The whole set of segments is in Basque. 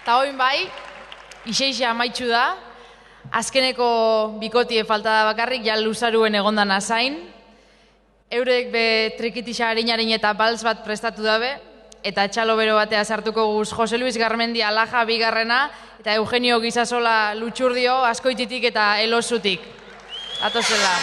eta oin bai, iseixe amaitxu da, azkeneko bikotie falta da bakarrik, ja luzaruen egondan azain, eurek be trikitixa harinarin eta balz bat prestatu dabe, eta txalo bero batea sartuko guz Jose Luis Garmendi Alaja bigarrena, eta Eugenio Gizasola Lutxurdio, Azkoititik eta Elosutik. Atozela.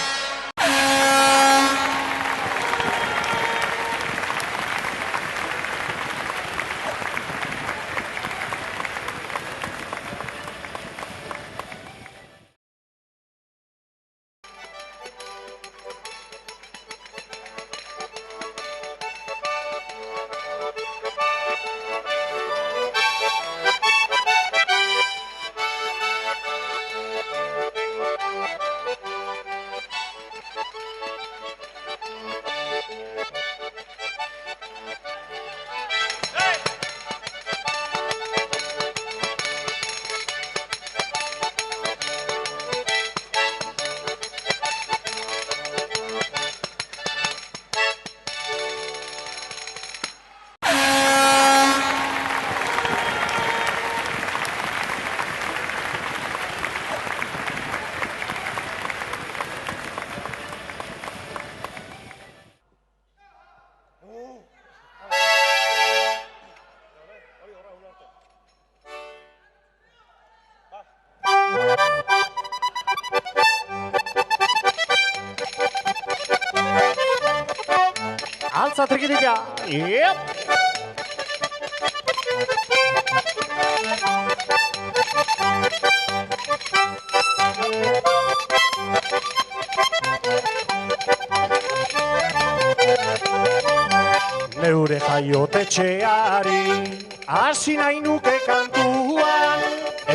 Altza trikitika, yep! Neure jaiotetxeari, hasi nahi nuke kantuan,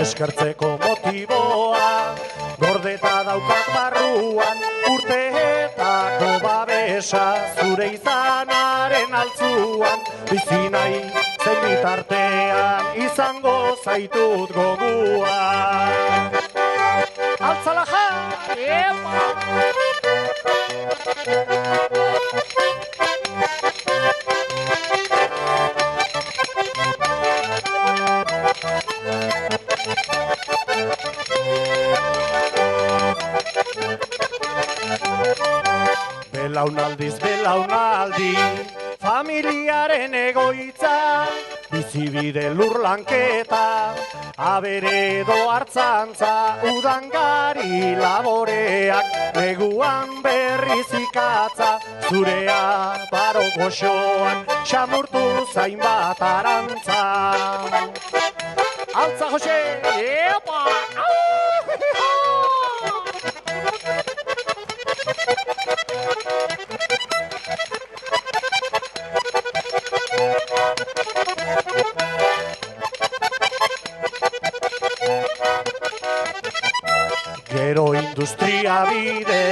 eskertzeko motiboa, gordeta daukat barruan, urteetako babesa, zure izanaren altzuan, bizi nahi zen bitartean, izango zaitut goguan. Altzala ja! Epa! Belaunaldiz belaunaldi, familiaren egoitza, bizibide lur lanketa, aberedo hartzantza, udangari laboreak, neguan berriz ikatza, zurea baro goxoan, xamurtu zainbat arantza. Altza, Jose! Epa! Gero industria bide,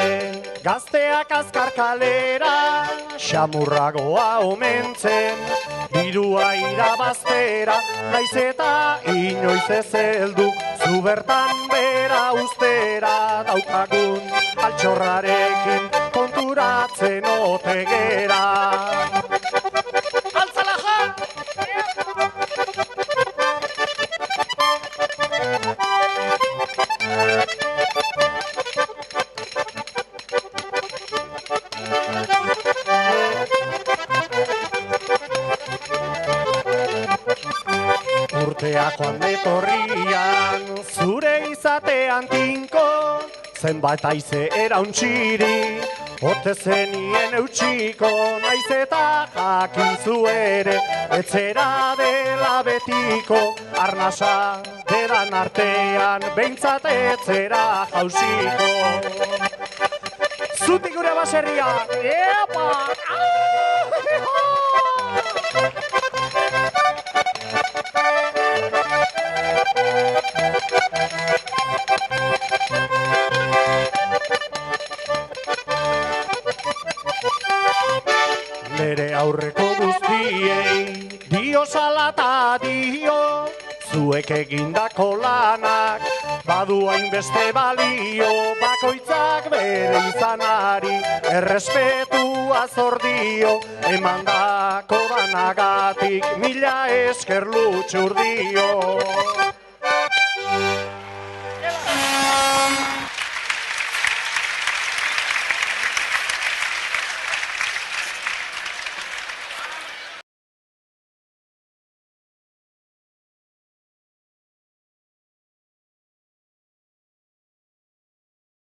gazteak azkar kalera, xamurragoa omentzen, dirua irabaztera, naiz eta inoiz ez heldu, zu bertan bera ustera, daukagun altxorrarekin konturatzen ote gera. Altzala ja! Urteak joan etorrian, zure izatean tinko, zenbait aize erauntxiri, ote zenien eutxiko, naiz eta jakin zu ere, etzera dela betiko, arnasa dedan artean, behintzat etzera jausiko. Zutik gure baserria, epa! Nere aurreko guztiei, dio salata dio, zuek egindako lanak, badu hainbeste balio, bakoitzak bere izanari, errespetua zordio, emandako danagatik, mila esker Lutxurdio.